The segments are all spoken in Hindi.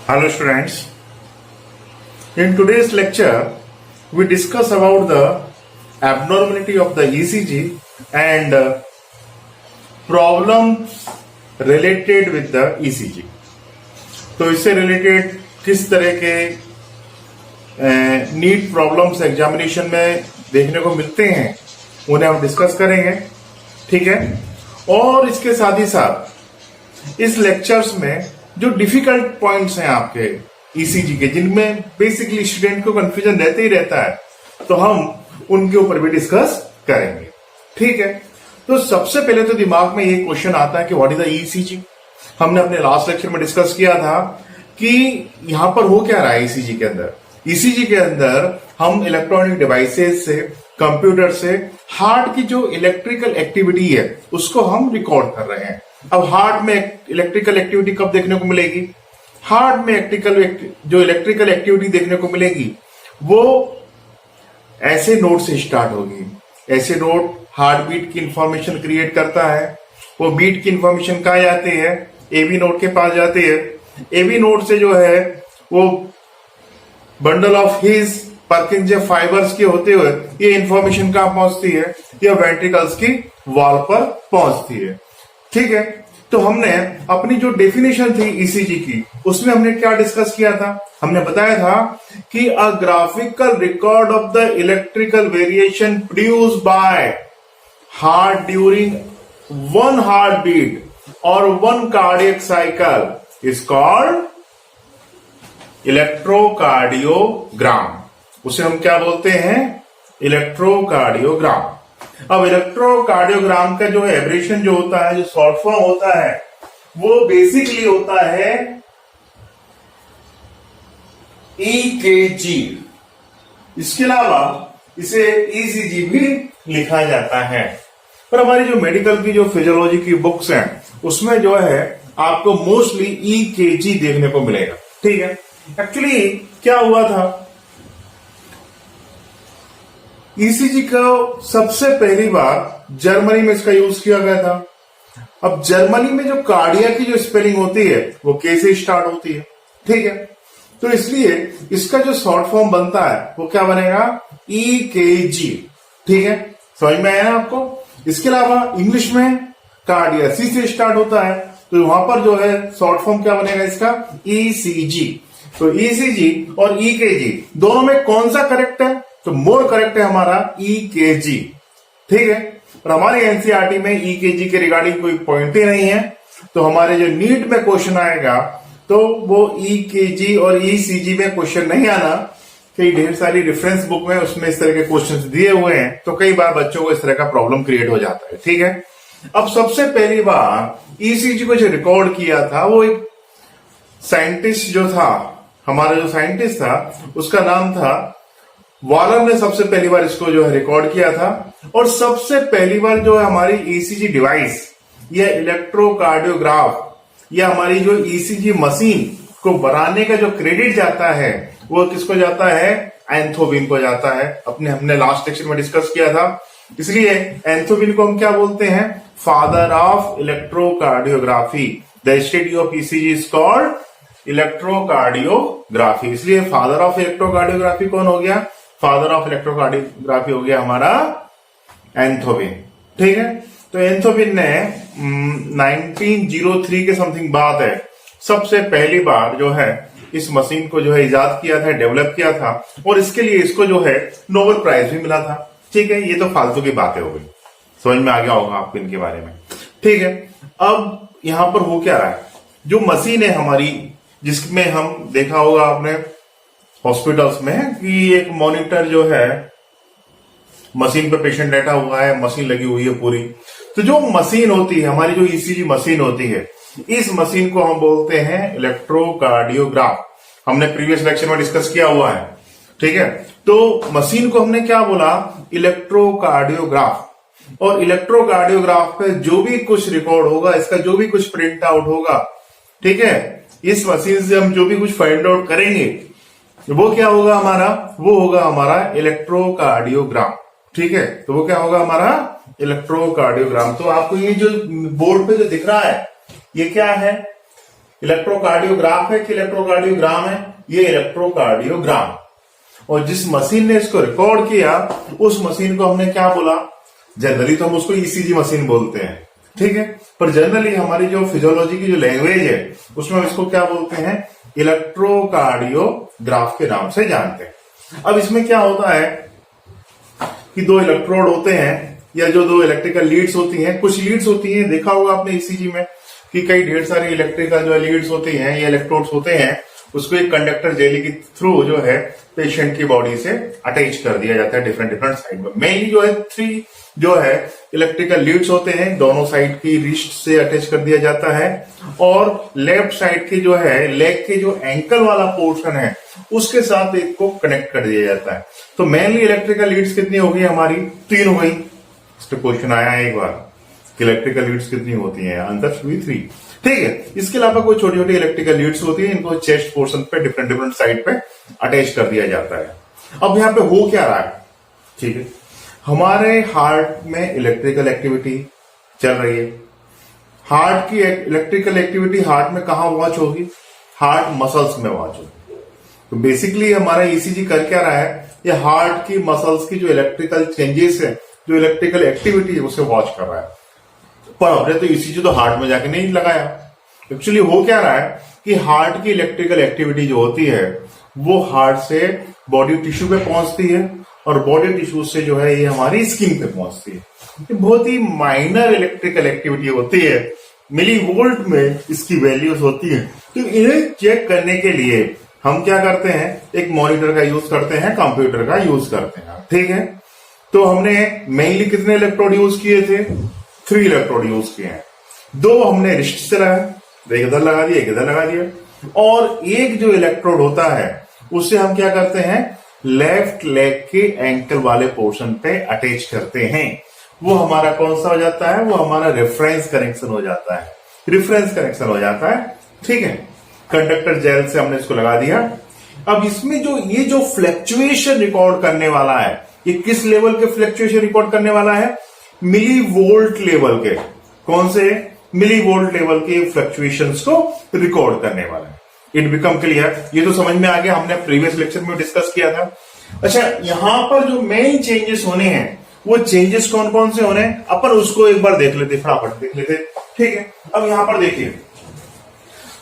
Hello students, in today's lecture we discuss about the abnormality of the ECG and problems related with the ECG. तो इससे रिलेटेड किस तरह के नीट प्रॉब्लम्स एग्जामिनेशन में देखने को मिलते हैं उन्हें हम डिस्कस करेंगे, ठीक है। और इसके साथ ही साथ इस लेक्चर्स में जो डिफिकल्ट पॉइंट्स हैं आपके ईसीजी के, जिनमें बेसिकली स्टूडेंट को कंफ्यूजन रहते ही रहता है, तो हम उनके ऊपर भी डिस्कस करेंगे, ठीक है। तो सबसे पहले तो दिमाग में ये क्वेश्चन आता है कि व्हाट इज द ईसीजी। हमने अपने लास्ट लेक्चर में डिस्कस किया था कि यहां पर हो क्या रहा है ईसीजी के अंदर। ईसीजी के अंदर हम इलेक्ट्रॉनिक डिवाइसेस से, कंप्यूटर से हार्ट की जो इलेक्ट्रिकल एक्टिविटी है उसको हम रिकॉर्ड कर रहे हैं। अब हार्ट में इलेक्ट्रिकल एक्टिविटी कब देखने को मिलेगी? हार्ट में जो इलेक्ट्रिकल एक्टिविटी देखने को मिलेगी वो ऐसे नोट से स्टार्ट होगी। ऐसे नोट हार्ट बीट की इंफॉर्मेशन क्रिएट करता है। वो बीट की इंफॉर्मेशन कहाँ जाती है? एबी नोट के पास जाती है। एबी नोट से जो है वो बंडल ऑफ हिज पर्किंजे फाइबर्स के होते हुए ये इंफॉर्मेशन कहां पहुंचती है? या वेंट्रिकल्स की वॉल पर पहुंचती है, ठीक है। तो हमने अपनी जो डेफिनेशन थी ईसीजी की उसमें हमने क्या डिस्कस किया था? हमने बताया था कि a graphical record of the electrical variation produced by heart during one heart beat और one cardiac cycle is called electrocardiogram. उसे हम क्या बोलते हैं? इलेक्ट्रोकार्डियोग्राम। अब इलेक्ट्रोकार्डियोग्राम का जो एब्रेशन जो होता है, जो शॉर्ट फॉर्म होता है, वो बेसिकली होता है ईकेजी। इसके अलावा इसे ईसीजी भी लिखा जाता है। पर हमारी जो मेडिकल की जो फिजियोलॉजी की बुक्स हैं उसमें जो है आपको मोस्टली ईकेजी देखने को मिलेगा, ठीक है। एक्चुअली क्या हुआ था, ईसीजी को सबसे पहली बार जर्मनी में इसका यूज किया गया था। अब जर्मनी में जो कार्डिया की जो स्पेलिंग होती है वो के से स्टार्ट होती है, ठीक है। तो इसलिए इसका जो शॉर्ट फॉर्म बनता है वो क्या बनेगा? ईकेजी, ठीक है। समझ में आया ना आपको? इसके अलावा इंग्लिश में कार्डिया सी से स्टार्ट होता है, तो वहां पर जो है शॉर्ट फॉर्म क्या बनेगा इसका? ईसीजी। तो ईसीजी और ईकेजी दोनों में कौन सा करेक्ट है? तो मोर करेक्ट है हमारा ईकेजी, ठीक है। और हमारे एनसीईआरटी में ईकेजी के रिगार्डिंग कोई पॉइंट ही नहीं है। तो हमारे जो नीट में क्वेश्चन आएगा तो वो ईकेजी और ईसीजी में क्वेश्चन नहीं आना। कई ढेर सारी रेफरेंस बुक में उसमें इस तरह के क्वेश्चंस दिए हुए हैं, तो कई बार बच्चों को इस तरह का प्रॉब्लम क्रिएट हो जाता है, ठीक है। अब सबसे पहली बार ईसीजी को जो रिकॉर्ड किया था वो एक साइंटिस्ट जो था, हमारा जो साइंटिस्ट था उसका नाम था वॉलर ने सबसे पहली बार इसको जो है रिकॉर्ड किया था। और सबसे पहली बार जो है हमारी ईसीजी डिवाइस या इलेक्ट्रोकार्डियोग्राफ या हमारी जो ईसीजी मशीन को बनाने का जो क्रेडिट जाता है वो किसको जाता है? एंथोविन को जाता है। हमने लास्ट लेक्चर में डिस्कस किया था। इसलिए एंथोविन को हम क्या बोलते हैं? Father of electrocardiography. The study of ECG is called electrocardiography. इसलिए फादर ऑफ इलेक्ट्रोकार्डियोग्राफी कौन हो गया? फादर ऑफ इलेक्ट्रोकार्डियोग्राफी हो गया हमारा एंथोविन, ठीक है। तो एंथोविन ने 1903 के समथिंग बात है, सबसे पहली बार जो है इस मशीन को जो है इजाद किया था, डेवलप किया था, और इसके लिए इसको जो है नोबेल प्राइज भी मिला था, ठीक है। ये तो फालतू की बातें हो गई, समझ में आ गया होगा आपको इनके बारे में, ठीक है। अब यहां पर हो क्या रहा है? जो मशीन है हमारी, जिसमें हम देखा होगा आपने हॉस्पिटल्स में कि एक मॉनिटर जो है मशीन पे पेशेंट लेटा हुआ है, मशीन लगी हुई है पूरी। तो जो मशीन होती है हमारी, जो ईसीजी मशीन होती है, इस मशीन को हम बोलते हैं इलेक्ट्रोकार्डियोग्राफ। हमने प्रीवियस लेक्चर में डिस्कस किया हुआ है, ठीक है। तो मशीन को हमने क्या बोला? इलेक्ट्रोकार्डियोग्राफ। और इलेक्ट्रोकार्डियोग्राफ पे जो भी कुछ रिकॉर्ड होगा, इसका जो भी कुछ प्रिंट आउट होगा, ठीक है, इस मशीन से हम जो भी कुछ फाइंड आउट करेंगे वो क्या होगा हमारा? वो होगा हमारा इलेक्ट्रोकार्डियोग्राम, ठीक है। तो वो क्या होगा हमारा? इलेक्ट्रोकार्डियोग्राम। तो आपको ये जो बोर्ड पे जो दिख रहा है ये क्या है? इलेक्ट्रोकार्डियोग्राफ है कि इलेक्ट्रोकार्डियोग्राम है? ये इलेक्ट्रोकार्डियोग्राम। और जिस मशीन ने इसको रिकॉर्ड किया उस मशीन को हमने क्या बोला? जनरली तो हम उसको ईसीजी मशीन बोलते हैं, ठीक है, पर जनरली हमारी जो फिजियोलॉजी की जो लैंग्वेज है उसमें हम इसको क्या बोलते हैं? इलेक्ट्रोकार्डियोग्राफ के नाम से जानते हैं। अब इसमें क्या होता है कि दो इलेक्ट्रोड होते हैं या जो दो इलेक्ट्रिकल लीड्स होती हैं, कुछ लीड्स होती हैं, देखा होगा आपने ईसीजी में कि कई ढेर सारी इलेक्ट्रिकल जो लीड्स होती हैं या इलेक्ट्रोड्स होते हैं, उसको एक कंडक्टर जेली के थ्रू जो है पेशेंट की बॉडी से अटैच कर दिया जाता है डिफरेंट डिफरेंट साइड में। मेनली जो है 3 जो है इलेक्ट्रिकल लीड्स होते हैं, दोनों साइड की रिस्ट से अटैच कर दिया जाता है और लेफ्ट साइड के जो है लेग के जो एंकल वाला पोर्शन है उसके साथ एक को कनेक्ट कर दिया जाता है। तो मेनली इलेक्ट्रिकल लीड्स कितनी हो गई हमारी? 3 हो गई। इस पे क्वेश्चन आया है एक बार, इलेक्ट्रिकल लीड्स कितनी होती हैं? आंसर 3। ठीक है, इसके अलावा कोई छोटी छोटी इलेक्ट्रिकल लीड्स होती है, इनको चेस्ट पोर्शन पे डिफरेंट डिफरेंट साइड पे अटैच कर दिया जाता है। अब यहाँ पे हो क्या रहा है? ठीक है, हमारे हार्ट में इलेक्ट्रिकल एक्टिविटी चल रही है। हार्ट की इलेक्ट्रिकल एक्टिविटी हार्ट में कहां वॉच होगी? हार्ट मसल्स में वॉच होगी। तो बेसिकली हमारा ईसीजी कर क्या रहा है? ये हार्ट की मसल्स की जो इलेक्ट्रिकल चेंजेस है, जो इलेक्ट्रिकल एक्टिविटी है, उसे वॉच कर रहा है। पर हमने तो ईसीजी तो हार्ट में जाके नहीं लगाया। एक्चुअली हो क्या रहा है कि हार्ट की इलेक्ट्रिकल एक्टिविटी जो होती है वो हार्ट से बॉडी टिश्यू पे पहुंचती है और बॉडी टिश्यू से जो है ये हमारी स्किन पे पहुंचती है। ये बहुत ही माइनर इलेक्ट्रिकल एक्टिविटी होती है, मिली वोल्ट में इसकी वैल्यूज होती है। तो इन्हें चेक करने के लिए हम क्या करते हैं? एक मॉनिटर का यूज करते हैं, कंप्यूटर का यूज करते हैं। ठीक है, तो हमने मेनली कितने इलेक्ट्रोड यूज किए थे? 3 इलेक्ट्रोड यूज किए हैं। 2 हमने रिस्ट से लगाया, एक इधर लगा दिया, एक इधर लगा दिया, और एक जो इलेक्ट्रोड होता है उससे हम क्या करते हैं? लेफ्ट लेग के एंकल वाले पोर्शन पे अटैच करते हैं। वो हमारा कौन सा हो जाता है? वो हमारा रेफरेंस कनेक्शन हो जाता है, रिफरेंस कनेक्शन हो जाता है। ठीक है, कंडक्टर जेल से हमने इसको लगा दिया। अब इसमें जो ये जो फ्लक्चुएशन रिकॉर्ड करने वाला है, ये किस लेवल के फ्लक्चुएशन रिकॉर्ड करने वाला है? मिली वोल्ट लेवल के। कौन से? मिली वोल्ट लेवल के फ्लक्चुएशंस को रिकॉर्ड करने वाला है। It become clear? ये तो समझ में आ गया, हमने प्रीवियस लेक्चर में डिस्कस किया था। अच्छा, यहां पर जो मेन चेंजेस होने हैं वो चेंजेस कौन कौन से होने हैं अपन उसको एक बार देख लेते, फटाफट देख लेते। ठीक है, अब यहां पर देखिए,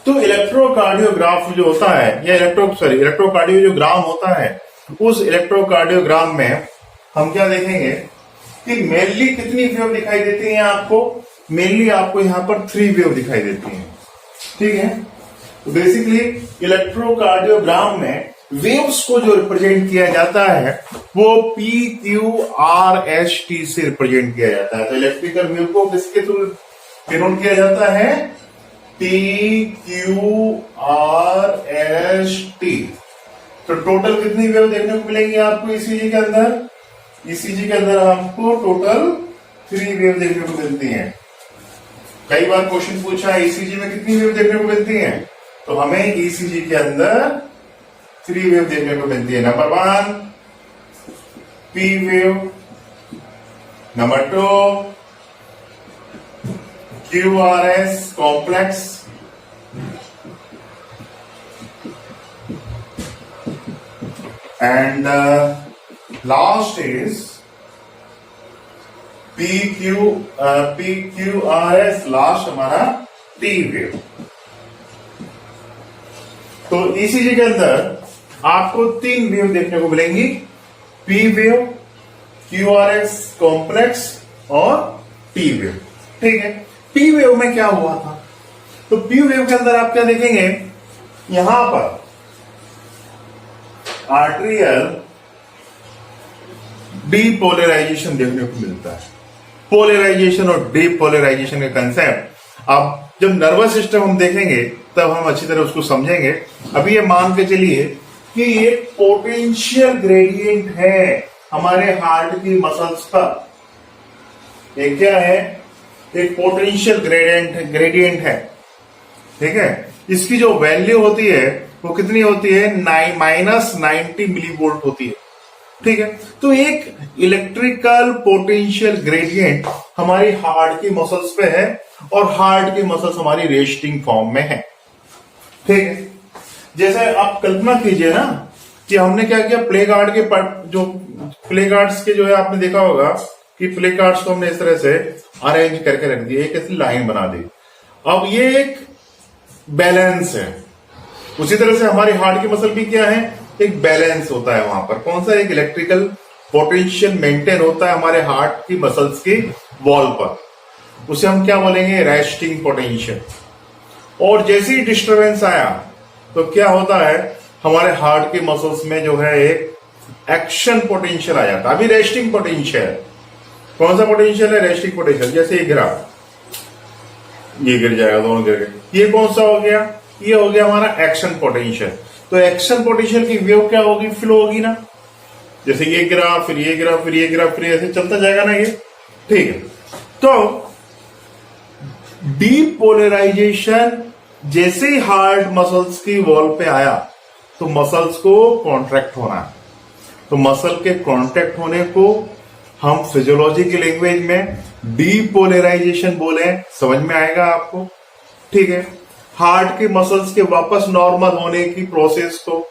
तो इलेक्ट्रोकार्डियोग्राफ जो होता है या इलेक्ट्रोकार्डियो जो ग्राम होता है, उस इलेक्ट्रोकार्डियोग्राम में हम क्या देखेंगे कि मेनली कितनी वेव दिखाई देती हैं आपको? मेनली आपको यहां पर 3 वेव दिखाई देती हैं। ठीक है, तो बेसिकली इलेक्ट्रोकार्डियोग्राम में वेव्स को जो रिप्रेजेंट किया जाता है वो PQRST से रिप्रेजेंट किया जाता है। तो इलेक्ट्रिकल वेव को किसके थ्रू डिनोट किया जाता है? PQRST। तो टोटल कितनी वेव देखने को मिलेंगी आपको ईसीजी के अंदर? ईसीजी के अंदर आपको टोटल 3 वेव देखने को मिलती हैं। कई बार क्वेश्चन पूछा है ईसीजी में कितनी वेव देखने को मिलती हैं, तो हमें ईसीजी के अंदर 3 वेव देखने को मिलती है। Number 1 P wave, number 2 QRS complex, and last is PQRS, last हमारा T वेव। तो ईसीजी के अंदर आपको 3 वेव देखने को मिलेंगी, P वेव, QRS कॉम्प्लेक्स और T वेव। ठीक है, P वेव में क्या हुआ था? तो P वेव के अंदर आप क्या देखेंगे? यहां पर आर्टेरियल डीपोलराइजेशन देखने को मिलता है। पोलराइजेशन और डीपोलराइजेशन का कंसेप्ट अब जब नर्वस सिस्टम हम देखेंगे तब हम अच्छी तरह उसको समझेंगे। अभी ये मान के चलिए कि ये पोटेंशियल ग्रेडियंट है हमारे हार्ट की मसल्स पर। एक क्या है? एक पोटेंशियल ग्रेडियंट है। ठीक है, इसकी जो वैल्यू होती है वो कितनी होती है? -90 मिलीवोल्ट होती है। ठीक है, तो एक इलेक्ट्रिकल पोटेंशियल ग्रेडियंट हमारी हार्ट की मसल्स पे है और हार्ट की मसल्स हमारी रेस्टिंग फॉर्म में है। ठीक है। जैसे आप कल्पना कीजिए ना कि हमने क्या किया, प्ले कार्ड के जो प्ले कार्ड्स के जो है आपने देखा होगा कि प्ले कार्ड्स को हमने इस तरह से अरेंज करके रख दिए, एक ऐसी लाइन बना दी। अब ये एक बैलेंस है। उसी तरह से हमारी हार्ट की मसल भी क्या है, एक बैलेंस होता है वहां पर। कौन सा, एक इलेक्ट्रिकल पोटेंशियल मेंटेन होता है हमारे हार्ट की मसल्स की वॉल पर। उसे हम क्या बोलेंगे, रेस्टिंग पोटेंशियल। और जैसे ही डिस्टरबेंस आया तो क्या होता है, हमारे हार्ट की मसल्स में जो है एक एक्शन पोटेंशियल आ जाता है। अभी रेस्टिंग पोटेंशियल, कौन सा पोटेंशियल है, रेस्टिंग पोटेंशियल। जैसे ये गिरा, ये गिर जाएगा, दोनों गिर गए, ये कौन सा हो गया, ये हो गया हमारा एक्शन पोटेंशियल। तो एक्शन पोटेंशियल की वेव क्या होगी, फ्लो होगी ना। जैसे ये गिरा, फिर ये गिरा, फिर ये गिरा, फिर ऐसे चलता जाएगा ना ये, ठीक है। तो डीपोलराइजेशन जैसे ही हार्ट मसल्स की वॉल पे आया तो मसल्स को कॉन्ट्रैक्ट होना है। तो मसल के कॉन्ट्रैक्ट होने को हम फिजियोलॉजी की लैंग्वेज में डीपोलराइजेशन बोले, समझ में आएगा आपको, ठीक है। हार्ट के मसल्स के वापस नॉर्मल होने की प्रोसेस को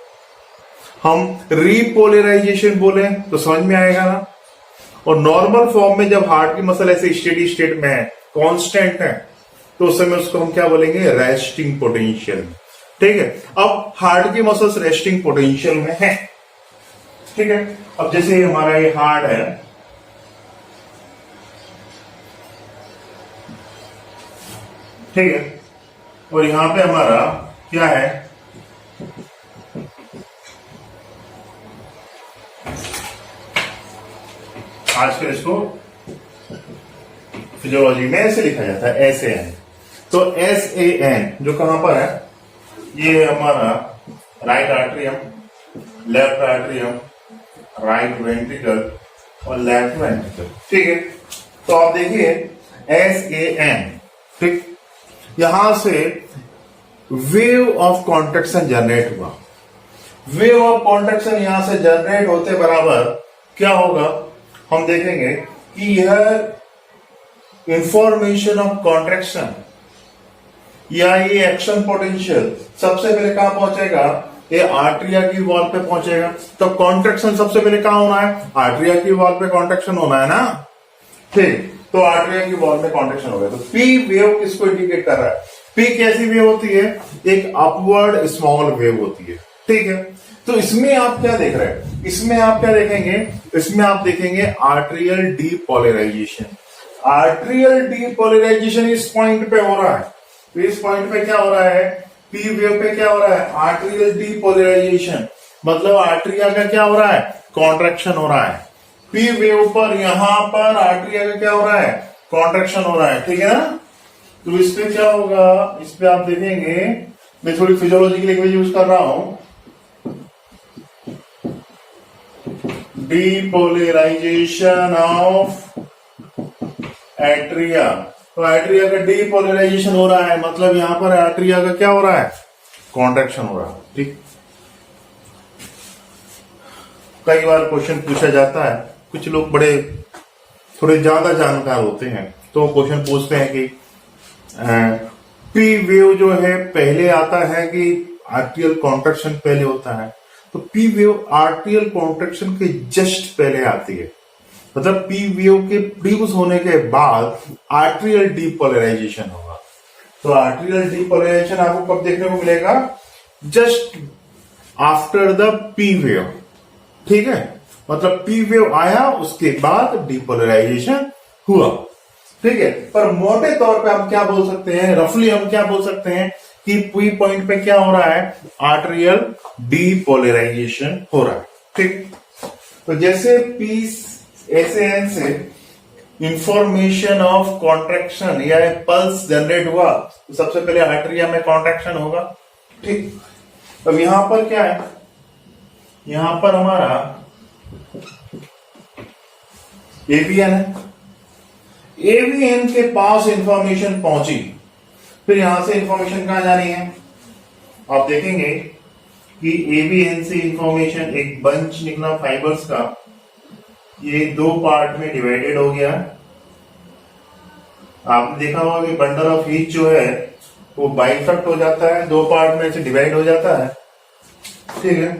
हम रीपोलराइजेशन बोले तो समझ में आएगा ना। और नॉर्मल फॉर्म में जब हार्ट की मसल ऐसे स्टेडी स्टेट में है, कांस्टेंट है, तो उस समय उसको हम क्या बोलेंगे, रेस्टिंग पोटेंशियल, ठीक है। अब हार्ट की मसल्स रेस्टिंग पोटेंशियल में है, ठीक है। अब जैसे हमारा ये हार्ट है, ठीक है, और यहां पे हमारा क्या है, आजकल इसको फिजियोलॉजी में ऐसे लिखा जाता है, SAN। तो SAN जो कहां पर है, ये हमारा right atrium, left atrium, right ventricle और लेफ्ट वेंट्रिकल, ठीक है। तो आप देखिए SAN, ठीक, यहां से वेव ऑफ कॉन्ट्रैक्शन जनरेट हुआ। वेव ऑफ कॉन्ट्रैक्शन यहां से जनरेट होते बराबर क्या होगा, हम देखेंगे कि यह इंफॉर्मेशन ऑफ कॉन्ट्रैक्शन या ये एक्शन पोटेंशियल सबसे पहले कहां पहुंचेगा, ये आर्टरिया की वॉल पे पहुंचेगा। तो कॉन्ट्रैक्शन सबसे पहले कहां होना है, आर्टरिया की वॉल पे कॉन्ट्रैक्शन होना है ना, ठीक। तो आर्टरिया की वॉल में कॉन्ट्रैक्शन हो गया। तो पी वेव किसको इंडिकेट कर रहा है, पी कैसी वेव होती है, एक अपवर्ड स्मॉल वेव होती है, ठीक है। तो इसमें आप क्या देख रहे हैं, इसमें आप क्या देखेंगे, इसमें आप देखेंगे आर्टरियल डीपोलराइजेशन। आर्टरियल डीपोलराइजेशन इस पॉइंट पे हो रहा है। तो इस पॉइंट पे क्या हो रहा है, पी वेव पे क्या हो रहा है, आर्टरियल डीपोलराइजेशन, मतलब आर्टरिया का क्या हो रहा है, कॉन्ट्रैक्शन हो रहा है। पी वेव पर यहां पर आर्टरिया का क्या हो रहा है, कॉन्ट्रैक्शन हो रहा है, ठीक है ना। तो इस पे क्या होगा, इस पे आप देखेंगे, मैं थोड़ी फिजियोलॉजी की लैंग्वेज यूज कर रहा हूं, डीपोलराइजेशन ऑफ एट्रिया। तो एट्रिया का डीपोलराइजेशन हो रहा है, मतलब यहां पर एट्रिया का क्या हो रहा है, कॉन्ट्रैक्शन हो रहा है, ठीक। कई बार क्वेश्चन पूछा जाता है, कुछ लोग बड़े थोड़े ज्यादा जानकार होते हैं तो क्वेश्चन पूछते हैं कि पी वेव जो है पहले आता है कि आर्टियल कॉन्ट्रैक्शन पहले होता है। तो पी वेव आर्टियल कॉन्ट्रैक्शन के जस्ट पहले आती है, मतलब पी वेव के प्रोड्यूस होने के बाद आर्टरियल डीपोलराइजेशन होगा। तो आर्टरियल डीपोलराइजेशन आपको कब देखने को मिलेगा, just after the P wave, ठीक है। मतलब पी वेव आया उसके बाद डीपोलराइजेशन हुआ, ठीक है। पर मोटे तौर पे हम क्या बोल सकते हैं, रफली हम क्या बोल सकते हैं कि पी पॉइंट पे क्या हो रहा है, आर्टरियल डीपोलराइजेशन हो रहा है, ठीक। तो जैसे पी SAN से इंफॉर्मेशन ऑफ कॉन्ट्रैक्शन या पल्स जनरेट हुआ तो सबसे पहले आर्टरिया में कॉन्ट्रैक्शन होगा, ठीक। अब यहां पर क्या है, यहां पर हमारा AVN है, AVN के पास इंफॉर्मेशन पहुंची, फिर यहां से इंफॉर्मेशन कहां जानी है, आप देखेंगे कि AVN से इंफॉर्मेशन एक बंच निकला फाइबर्स का, ये दो पार्ट में डिवाइडेड हो गया। आपने देखा होगा कि बंडल ऑफ हीट जो है वो बाइफर्क्ट हो जाता है, दो पार्ट में से डिवाइड हो जाता है। ठीक है,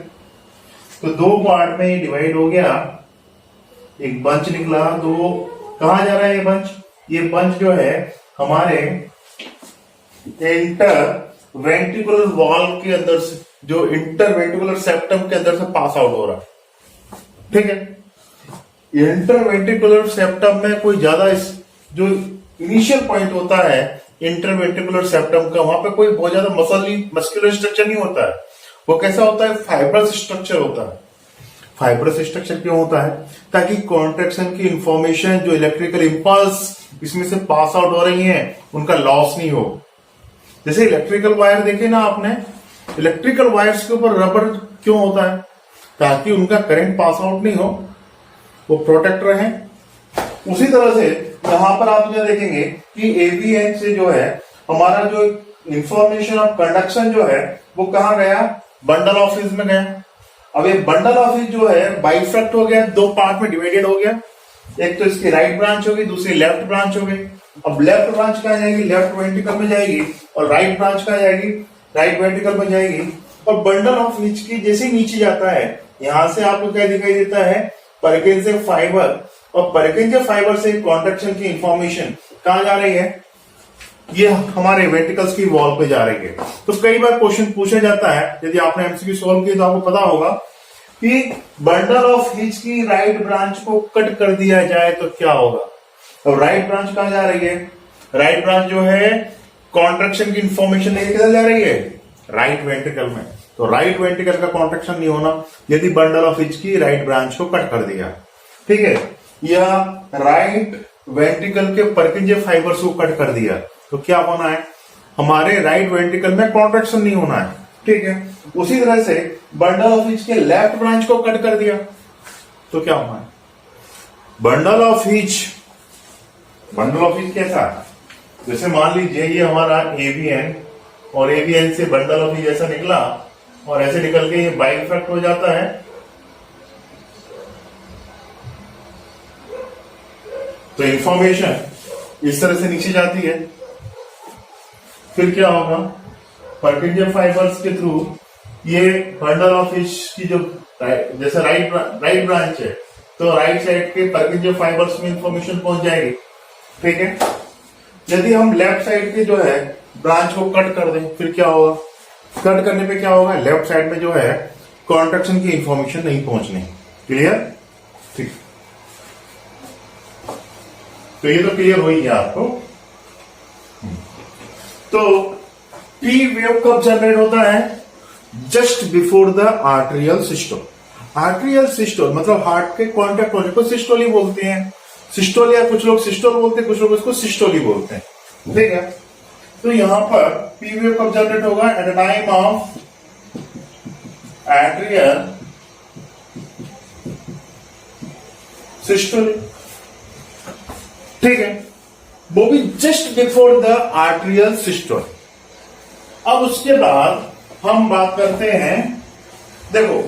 तो दो पार्ट में डिवाइड हो गया, एक बंच निकला। दो कहा जा रहा है ये बंच? ये बंच जो है हमारे इंटर वेंट्रिकुलर वॉल के अंदर से, जो इंटर वेंट्रिकुलर सेप्टम के अंदर से पास आउट हो रहा है। ठीक है, इंटर वेंट्रिकुलर सेप्टम में कोई ज्यादा जो इनिशियल पॉइंट होता है इंटर वेंट्रिकुलर सेप्टम का, वहां पे कोई बहुत ज्यादा मस्कुलर स्ट्रक्चर नहीं होता है। वो कैसा होता है? फाइब्रस स्ट्रक्चर होता है। फाइब्रस स्ट्रक्चर क्यों होता है? ताकि कॉन्ट्रेक्शन की इंफॉर्मेशन, जो इलेक्ट्रिकल इंपल्स इसमें से पास आउट हो रही है, उनका लॉस नहीं हो। जैसे इलेक्ट्रिकल वायर देखे ना आपने, इलेक्ट्रिकल वायर्स के ऊपर रबर क्यों होता है? ताकि उनका करंट पास आउट नहीं हो, वो प्रोटेक्ट रहे। उसी तरह से यहां पर आप जो देखेंगे कि एवीएन से जो है हमारा जो इंफॉर्मेशन ऑफ कंडक्शन जो है वो कहां गया? बंडल ऑफ हीज में गया। अब ये बंडल ऑफ हीज जो है बाइफर्क्ट हो गया, दो पार्ट में डिवाइडेड हो गया। एक तो इसकी राइट ब्रांच होगी, दूसरी लेफ्ट ब्रांच हो गई। अब लेफ्ट ब्रांच कहां जाएगी? लेफ्ट वेंट्रिकल में जाएगी। और राइट ब्रांच कहां जाएगी? राइट वेंट्रिकल में जाएगी। और बंडल ऑफ हीज की जैसे नीचे जाता है, यहां से आपको क्या दिखाई देता है? Parkinson fibre. और परकिंसन फाइबर से कॉन्ट्रैक्शन की इंफॉर्मेशन कहां जा रही है? ये हमारे वेंट्रिकल्स की वॉल पे जा रही है। तो कई बार क्वेश्चन पूछा जाता है, यदि आपने एमसीक्यू सॉल्व किया तो आपको पता होगा कि बंडल ऑफ हीज की राइट ब्रांच को कट कर दिया जाए तो क्या होगा। तो राइट ब्रांच कहां जा रही है? राइट ब्रांच जो है कॉन्ट्रैक्शन की इंफॉर्मेशन लेके किधर जा रही है? राइट वेंट्रिकल में। तो राइट वेंट्रिकल का कॉन्ट्रैक्शन नहीं होना यदि बंडल ऑफ हीज की राइट ब्रांच को कट कर दिया। ठीक है, या राइट वेंट्रिकल के परकिंसन फाइबर्स को कट कर दिया तो क्या होना है? हमारे राइट वेंट्रिकल में कॉन्ट्रैक्शन नहीं होना है। ठीक है, उसी तरह से बंडल ऑफ हीज के लेफ्ट ब्रांच को कट कर दिया तो क्या होना है? बंडल ऑफ हीज कैसा? जैसे मान लीजिए ये हमारा एवीएन, और एवीएन से बंडल ऑफ हीज ऐसा निकला और ऐसे निकल के ये बाइफर्क्ट हो जाता है। तो इंफॉर्मेशन इस तरह से नीचे जाती है। फिर क्या होगा? परकिंसन फाइबर्स के थ्रू ये बंडल ऑफ हीज की जो जैसे राइट ब्रांच है, तो राइट साइड के परकिंसन फाइबर्स में इंफॉर्मेशन पहुंच जाएगी। ठीक है, यदि हम लेफ्ट साइड के जो है ब्रांच को कट कर दें फिर क्या होगा? कट करने पे क्या होगा? लेफ्ट साइड में जो है कॉन्ट्रैक्शन की इंफॉर्मेशन नहीं पहुंचनी। क्लियर? ठीक, तो ये तो क्लियर हो ही गया आपको। तो टी वेव कब जनरेट होता है? Just before the arterial systole. Arterial systole मतलब हार्ट के कॉन्टैक्ट होने को सिस्टोल ही बोलते हैं। सिस्टोल, या कुछ लोग सिस्टोल बोलते हैं, कुछ लोग इसको सिस्टोल ही बोलते हैं। ठीक है, तो यहां पर पी वेव कब जनरेट होगा? Eight the time of arterial systole. ठीक है, वो भी just before the arterial systole. अब उसके बाद हम बात करते हैं, देखो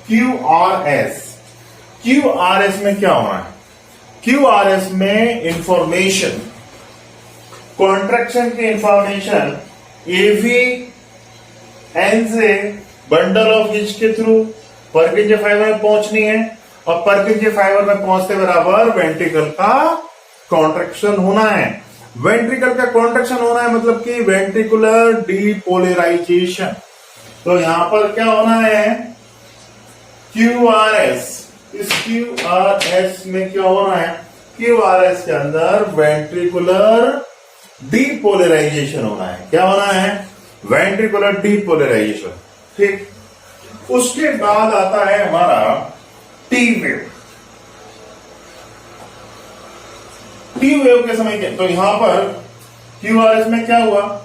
QRS। QRS में क्या होना है? QRS में इंफॉर्मेशन, कॉन्ट्रैक्शन की इंफॉर्मेशन एवीएन से बंडल ऑफ हीज के थ्रू परकिंसन फाइबर में पहुंचनी है, और परकिंसन फाइबर में पहुंचते बराबर वेंट्रिकल का कॉन्ट्रैक्शन होना है। वेंट्रिकल का कॉन्ट्रैक्शन होना है मतलब कि वेंट्रिकुलर डीपोलराइजेशन। तो यहां पर क्या होना है? QRS। इस QRS में क्या होना है? QRS के अंदर वेंट्रिकुलर डीपोलराइजेशन होना है। क्या होना है? Ventricular depolarization. ठीक, उसके बाद आता है हमारा टी वेव। टी वेव के समय के, तो यहां पर QRS में क्या हुआ?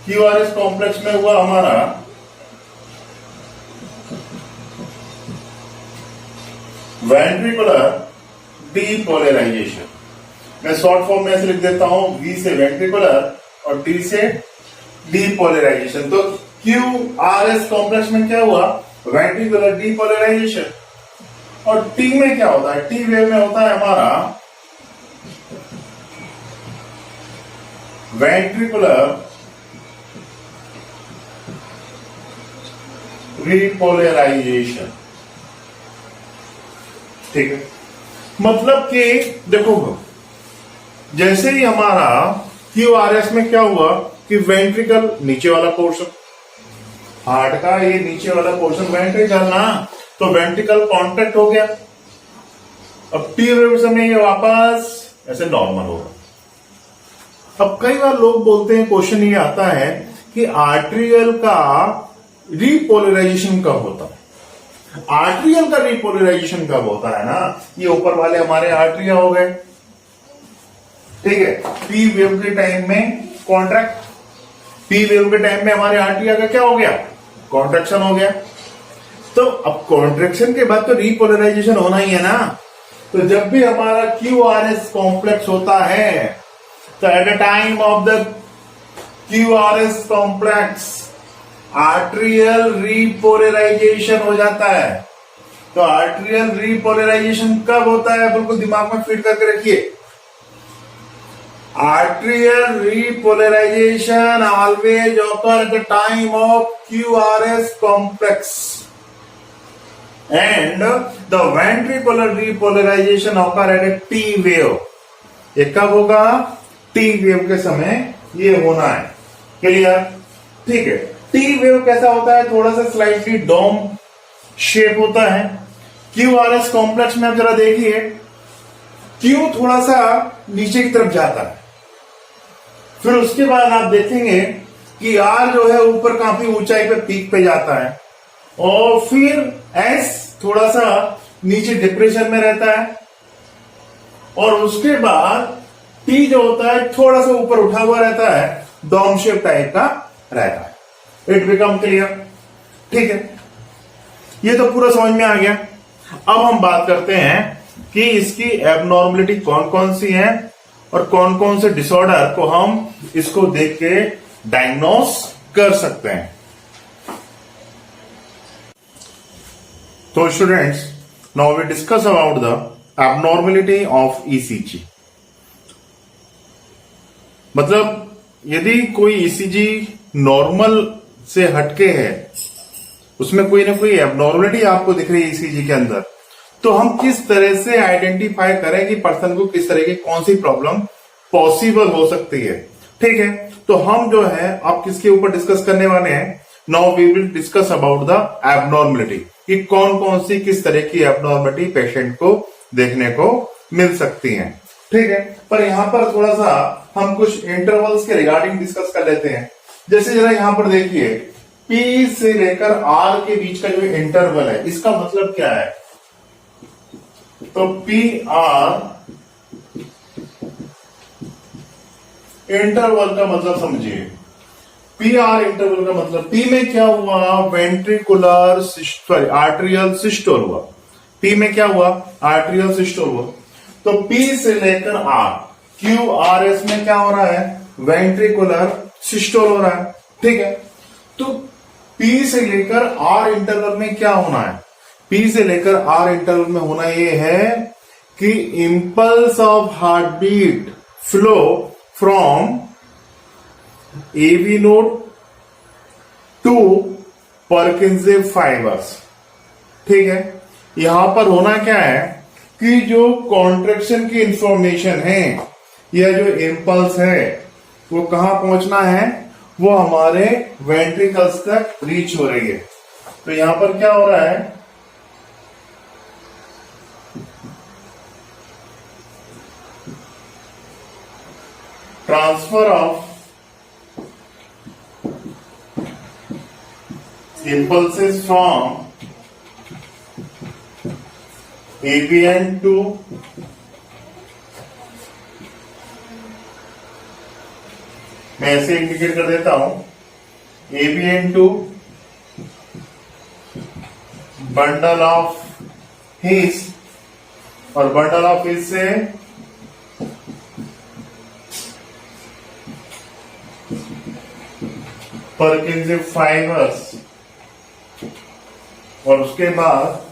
QRS कॉम्प्लेक्स में हुआ हमारा वेंट्रिकुलर डीपोलराइजेशन। मैं शॉर्ट फॉर्म में ऐसे लिख देता हूं, V से वेंट्रिकुलर और T से डीपोलराइजेशन। तो QRS कॉम्प्लेक्स में क्या हुआ? Ventricular depolarisation. और T में क्या होता है? T वेव में होता है हमारा वेंट्रिकुलर रिपोलराइजेशन। ठीक है, मतलब कि देखो जैसे ही हमारा QRS में क्या हुआ कि वेंट्रिकल नीचे वाला पोर्शन, हार्ट का ये नीचे वाला पोर्शन वेंट्रिकल ना, तो वेंट्रिकल कॉन्ट्रैक्ट हो गया। अब टी वेव समय ये वापस ऐसे नॉर्मल होगा। अब कई बार लोग बोलते हैं, क्वेश्चन ये आता है कि आर्ट्रियल का रिपोलराइजेशन कब होता है। आर्ट्रियल का रिपोलराइजेशन कब होता है ना, ये ऊपर वाले हमारे आर्ट्रिया हो गए, ठीक है। पी वेव के टाइम में कॉन्ट्रैक्ट, पी वेव के टाइम में हमारे आर्ट्रिया का क्या हो गया, कॉन्ट्रैक्शन हो गया। तो अब कॉन्ट्रैक्शन के बाद तो रिपोलराइजेशन होना ही है ना। तो जब भी हमारा QRS कॉम्प्लेक्स होता है, तो at the time of the QRS complex atrial repolarization हो जाता है। तो आर्ट्रियल रिपोलराइजेशन कब होता है, बिल्कुल दिमाग में फिट करके रखिए। Atrial repolarization always occur at the time of QRS complex and the ventricular repolarization occur at a T wave। ये कब होगा, T वेव के समय ये होना है। क्लियर, ठीक है। T वेव कैसा होता है, थोड़ा सा स्लाइटली डोम शेप होता है। QRS कॉम्प्लेक्स में आप जरा देखिए, Q थोड़ा सा नीचे की तरफ जाता है, फिर उसके बाद आप देखेंगे कि R जो है ऊपर काफी ऊंचाई पे पीक पे जाता है, और फिर S थोड़ा सा नीचे डिप्रेशन में रहता है, और उसके बाद T जो होता है थोड़ा सा ऊपर उठा हुआ रहता है, डोम शेप टाइप का रहता है। इट बिकम क्लियर, ठीक है। ये तो पूरा समझ में आ गया। अब हम बात करते हैं कि इसकी एबनॉर्मलिटी कौन कौन सी है और कौन कौन से डिसऑर्डर को हम इसको देख के डायग्नोस कर सकते हैं। तो students, now we discuss about the abnormality of ECG। मतलब यदि कोई ECG नॉर्मल से हटके है, उसमें कोई ना कोई एबनॉर्मलिटी आपको दिख रही है ECG के अंदर, तो हम किस तरह से आइडेंटिफाई करें कि पर्सन को किस तरह की कौन सी प्रॉब्लम पॉसिबल हो सकती है। ठीक है, तो हम जो है अब किसके ऊपर डिस्कस करने वाले हैं, now we will discuss about the abnormality, कि कौन कौन सी किस तरह की एबनॉर्मलिटी पेशेंट को देखने को मिल सकती है। ठीक है, पर यहां पर थोड़ा सा हम कुछ इंटरवल्स के रिगार्डिंग डिस्कस कर लेते हैं। जैसे जरा यहां पर देखिए, P से लेकर R के बीच का जो इंटरवल है, इसका मतलब क्या है, तो PR इंटरवल का मतलब समझिए। PR इंटरवल का मतलब, P में क्या हुआ, वेंट्रिकुलर सॉरी आर्ट्रियल सिस्टोल हुआ। P में क्या हुआ, आर्ट्रियल सिस्टोल हुआ। तो P से लेकर R, QRS में क्या हो रहा है, वेंट्रिकुलर सिस्टोल हो रहा है। ठीक है, तो P से लेकर R इंटरवल में क्या होना है, P से लेकर R इंटरवल में होना यह है कि impulse of heart beat flow from AV node to Purkinje fibres. ठीक है, यहां पर होना क्या है कि जो कॉन्ट्रैक्शन की इंफॉर्मेशन है या जो इंपल्स है वो कहां पहुंचना है, वो हमारे वेंट्रिकल्स तक रीच हो रही है। तो यहां पर क्या हो रहा है, transfer of impulses from AVN to मैं ऐसे इंडिकेट कर देता हूं, AVN to bundle of His, और बंडल ऑफ हिस से परकिंसे फाइबर्स, और उसके बाद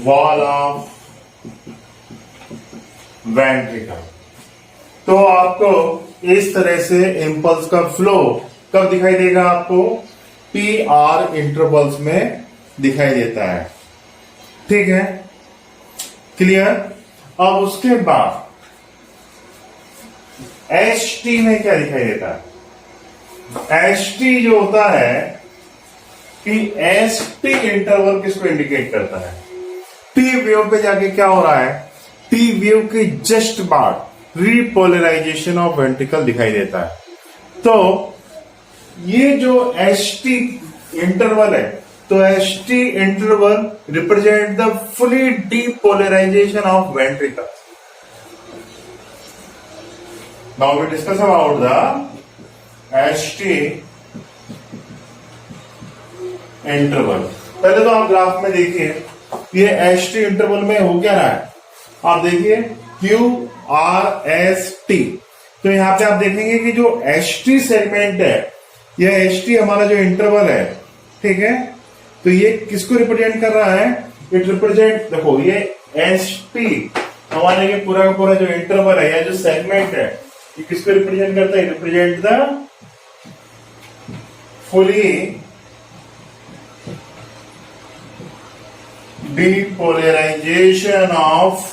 वॉल ऑफ वेंट्रिकल। तो आपको इस तरह से इम्पल्स का फ्लो कब दिखाई देगा आपको? पी आर इंटरवल्स में दिखाई देता है। ठीक है, क्लियर? अब उसके बाद एच टी में क्या दिखाई देता है? एच टी जो होता है कि एस टी इंटरवल किसको इंडिकेट करता है? टी वेव पे जाके क्या हो रहा है? टी वेव के जस्ट बाद रिपोलराइजेशन ऑफ वेंट्रिकल दिखाई देता है। तो ये जो एच टी इंटरवल है, तो H T interval represent the fully depolarization of ventricle. Now we discuss about the H T interval. पहले तो आप ग्राफ में देखिए, ये एच टी इंटरवल में हो क्या रहा है? आप देखिए क्यू आर एस टी। तो यहां पे आप देखेंगे कि जो एच टी सेगमेंट है, यह एच टी हमारा जो इंटरवल है, ठीक है, तो ये किसको रिप्रेजेंट कर रहा है? इट रिप्रेजेंट, देखो ये एच टी हमारे ये पूरा का पूरा जो इंटरवल है या जो सेगमेंट है, ये किसको रिप्रेजेंट करता है? Represent the fully depolarization of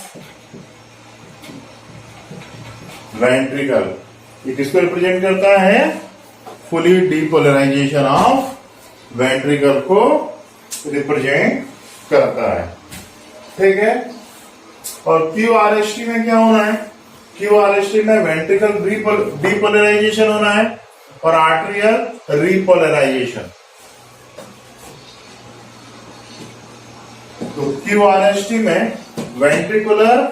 ventricle। ये किसको रिप्रेजेंट करता है? फुली डीपोलराइजेशन ऑफ वेंट्रिकल को रिप्रेजेंट करता है। ठीक है, और क्यू आर एस टी में क्या होना है? क्यू आर एस टी में वेंट्रिकल डीपोलराइजेशन होना है और आर्टेरियल रिपोलराइजेशन। तो क्यूआरएसटी में ventricular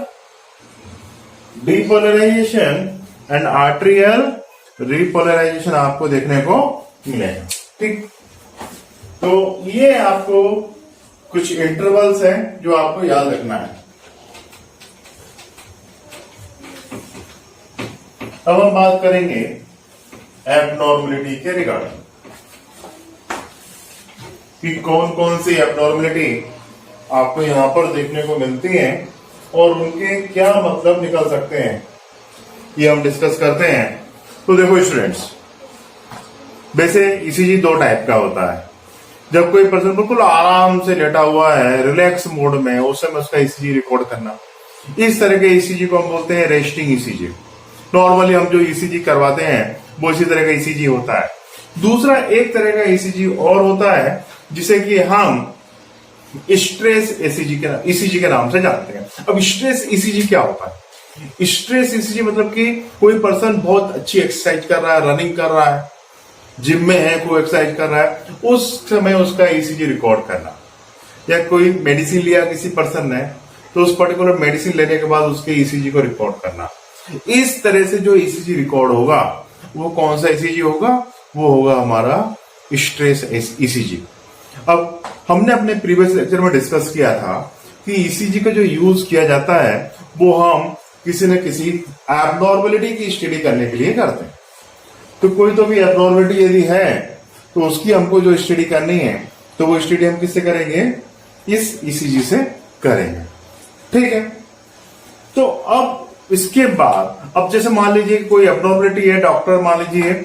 depolarization and arterial repolarization आपको देखने को मिलेगा। ठीक, तो ये आपको कुछ इंटरवल्स हैं जो आपको याद रखना है। अब हम बात करेंगे एबनॉर्मलिटी के रिगार्डिंग कि कौन कौन सी एबनॉर्मलिटी आपको यहां पर देखने को मिलती हैं और उनके क्या मतलब निकल सकते हैं, ये हम डिस्कस करते हैं। तो देखो स्टूडेंट्स, वैसे ईसीजी दो टाइप का होता है। जब कोई पर्सन बिल्कुल आराम से लेटा हुआ है, रिलैक्स मोड में, उस समय उसका ईसीजी रिकॉर्ड करना, इस तरह के ईसीजी को हम बोलते हैं रेस्टिंग ईसीजी। नॉर्मली हम जो ईसीजी करवाते हैं वो इसी तरह का ईसीजी होता है। दूसरा एक तरह का ईसीजी और होता है जिसे कि हम स्ट्रेस ईसीजी के नाम से जानते हैं। अब स्ट्रेस ईसीजी क्या होता है? स्ट्रेस ईसीजी मतलब कि कोई पर्सन बहुत अच्छी एक्सरसाइज कर रहा है, रनिंग कर रहा है, जिम में है, कोई एक्सरसाइज कर रहा है, उस समय उसका ईसीजी रिकॉर्ड करना, या कोई मेडिसिन लिया किसी पर्सन ने तो उस पर्टिकुलर मेडिसिन लेने के बाद उसके ईसीजी को रिकॉर्ड करना। इस तरह से जो ईसीजी रिकॉर्ड होगा वो कौन सा ईसीजी होगा? वो होगा हमारा स्ट्रेस ईसीजी। अब हमने अपने प्रीवियस लेक्चर में डिस्कस किया था कि ईसीजी का जो यूज किया जाता है वो हम किसी न किसी एबनॉर्मलिटी की स्टडी करने के लिए करते हैं। तो कोई तो भी एबनॉर्मलिटी यदि है तो उसकी हमको जो स्टडी करनी है तो वो स्टडी हम किससे करेंगे? इस ईसीजी से करेंगे। ठीक है, तो अब इसके बाद, अब जैसे मान लीजिए कोई एबनॉर्मलिटी है, डॉक्टर मान लीजिए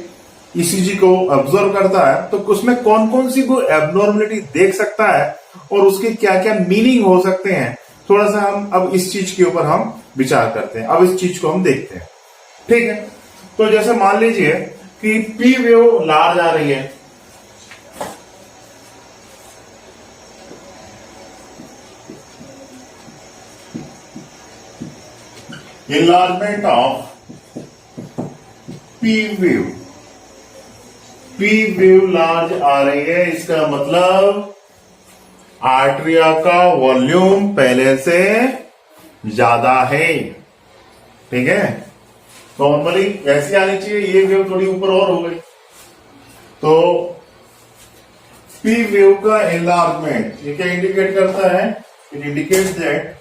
ईसीजी को ऑब्जर्व करता है, तो उसमें कौन कौन सी कोई एबनॉर्मलिटी देख सकता है और उसके क्या क्या मीनिंग हो सकते हैं, थोड़ा सा हम अब इस चीज के ऊपर हम विचार करते हैं। अब इस चीज को हम देखते हैं। ठीक है, तो जैसे मान लीजिए कि पी वेव लार्ज आ रही है, enlargement of P wave, P wave large आ रही है, इसका मतलब आर्टरिया का वॉल्यूम पहले से ज्यादा है। ठीक है, नॉर्मली ऐसी आनी चाहिए, ये वेव थोड़ी ऊपर और हो गई, तो P वेव का एनलार्जमेंट ये क्या इंडिकेट करता है? इट इंडिकेट्स दैट,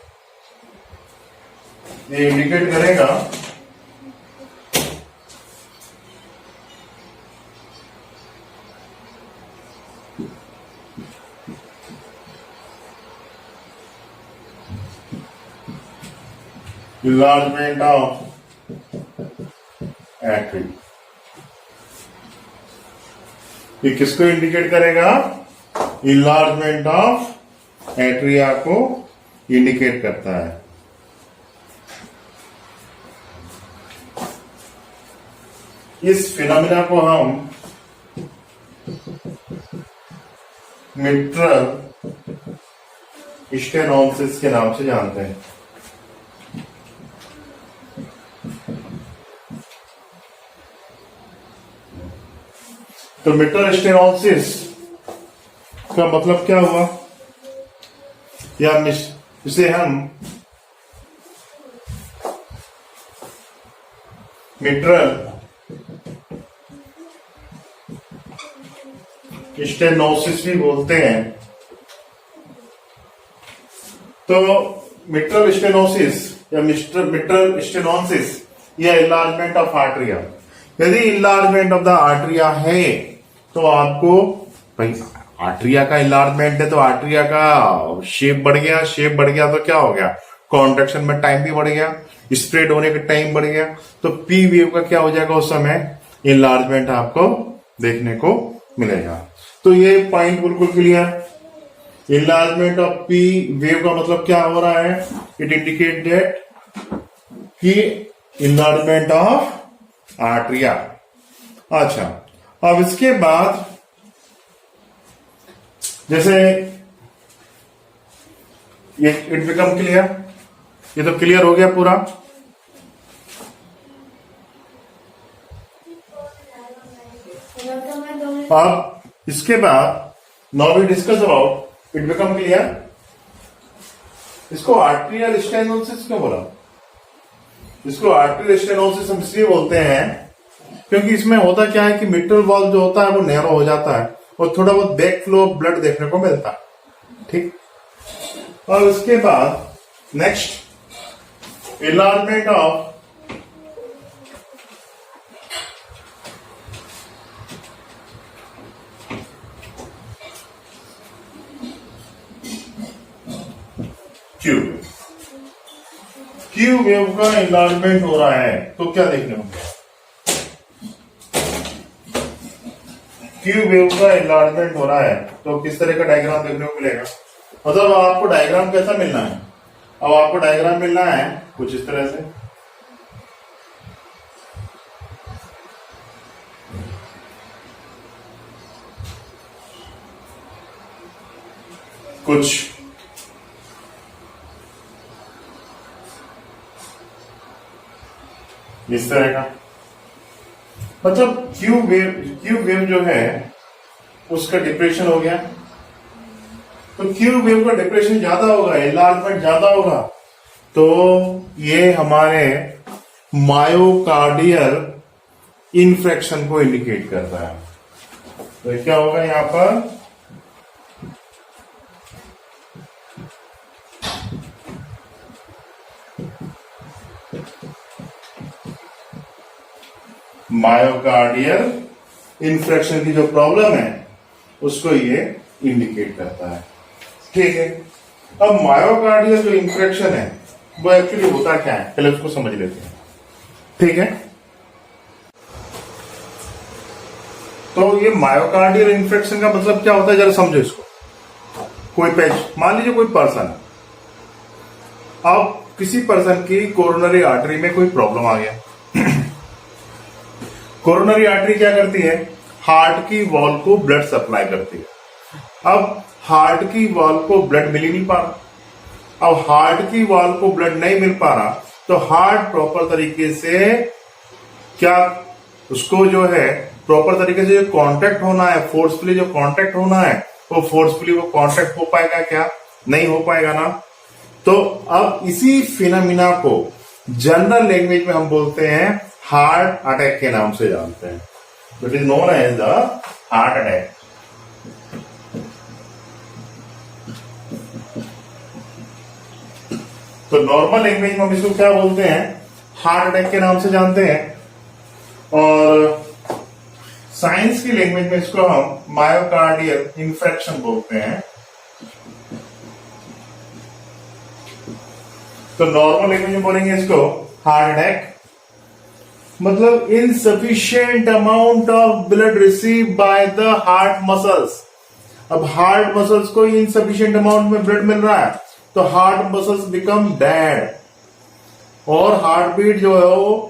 ये इंडिकेट करेगा enlargement of एट्री। ये किसको इंडिकेट करेगा? इनलार्जमेंट ऑफ एट्रिया को इंडिकेट करता है। इस फिनोमिना को हम मिट्रल स्टेनोसिस के नाम से जानते हैं। तो मिट्रल स्टेनोसिस का मतलब क्या हुआ? या इसे हम मिट्रल स्टेनोसिस भी बोलते हैं। तो मिट्रल स्टेनोसिस या मिट्रल स्टेनोसिस या इनलार्जमेंट ऑफ आर्टरिया, यदि इनलार्जमेंट ऑफ द आर्टरिया है तो आपको भाई आर्टरिया का इनलार्जमेंट है तो आर्टरिया का शेप बढ़ गया, शेप बढ़ गया तो क्या हो गया? कॉन्ट्रैक्शन में टाइम भी बढ़ गया, स्प्रेड होने का टाइम बढ़ गया, तो पी वेव का क्या हो जाएगा? उस समय इनलार्जमेंट आपको देखने को मिलेगा। तो ये पॉइंट बिल्कुल clear. Enlargement of P wave का मतलब क्या हो रहा है? इट इंडिकेट दैट कि इनलार्जमेंट ऑफ आर्टरिया। अच्छा, अब इसके बाद जैसे ये इट बिकम क्लियर, ये तो क्लियर हो गया पूरा। अब इसके बाद now we discuss about it become clear. इसको आर्टरियल स्टेनोसिस क्यों बोला? इसको आर्टरियल स्टेनोसिस हम इसलिए बोलते हैं क्योंकि इसमें होता क्या है कि मिट्रल वॉल्व जो होता है वो नैरो हो जाता है और थोड़ा बहुत बैक फ्लो ऑफ ब्लड देखने को मिलता है। ठीक, और उसके बाद next enlargement of Q wave का इनलार्जमेंट हो रहा है तो क्या देखने को मिलेगा? क्यू वेव का इनलार्जमेंट हो रहा है तो किस तरह का डायग्राम देखने को मिलेगा? मतलब आपको डायग्राम कैसा मिलना है? अब आपको डायग्राम मिलना है कुछ इस तरह से। कुछ इस तरह का, मतलब क्यू वेव जो है उसका डिप्रेशन हो गया। तो क्यू वेव का डिप्रेशन ज्यादा होगा, एनलार्जमेंट ज्यादा होगा, तो ये हमारे मायोकार्डियल इन्फ्रेक्शन को इंडिकेट करता है। तो क्या होगा यहां पर? मायोकार्डियल इन्फ्रेक्शन की जो प्रॉब्लम है उसको ये इंडिकेट करता है। ठीक है, अब मायोकार्डियल जो इन्फ्रेक्शन है वो एक्चुअली होता क्या है, पहले उसको समझ लेते हैं। ठीक है, तो ये मायोकार्डियल इन्फ्रेक्शन का मतलब क्या होता है जरा समझो इसको। कोई मान लीजिए कोई पर्सन, अब किसी पर्सन की कोरोनरी आर्टरी में कोई प्रॉब्लम आ गया। कोरोनरी आर्टरी क्या करती है? हार्ट की वॉल को ब्लड सप्लाई करती है। अब हार्ट की वॉल को ब्लड मिल ही नहीं पा रहा। अब हार्ट की वॉल को ब्लड नहीं मिल पा रहा तो हार्ट प्रॉपर तरीके से क्या उसको जो है प्रॉपर तरीके से जो कांटेक्ट होना है, फोर्सफुली जो कांटेक्ट होना है वो फोर्सफुली वो कांटेक्ट हो पाएगा क्या? नहीं हो पाएगा ना। तो अब इसी फिनोमिना को जनरल लैंग्वेज में हम बोलते हैं हार्ट अटैक के नाम से जानते हैं। It is known as the heart attack. तो नॉर्मल लैंग्वेज में हम इसको क्या बोलते हैं? हार्ट अटैक के नाम से जानते हैं। और साइंस की लैंग्वेज में इसको हम मायोकार्डियल इन्फेक्शन बोलते हैं। तो नॉर्मल लैंग्वेज में बोलेंगे इसको हार्ट अटैक। मतलब insufficient amount of blood receive by the heart muscles. अब हार्ट मसल्स को इनसफिशिएंट अमाउंट में ब्लड मिल रहा है तो हार्ट मसल्स बिकम डेड और हार्ट बीट जो है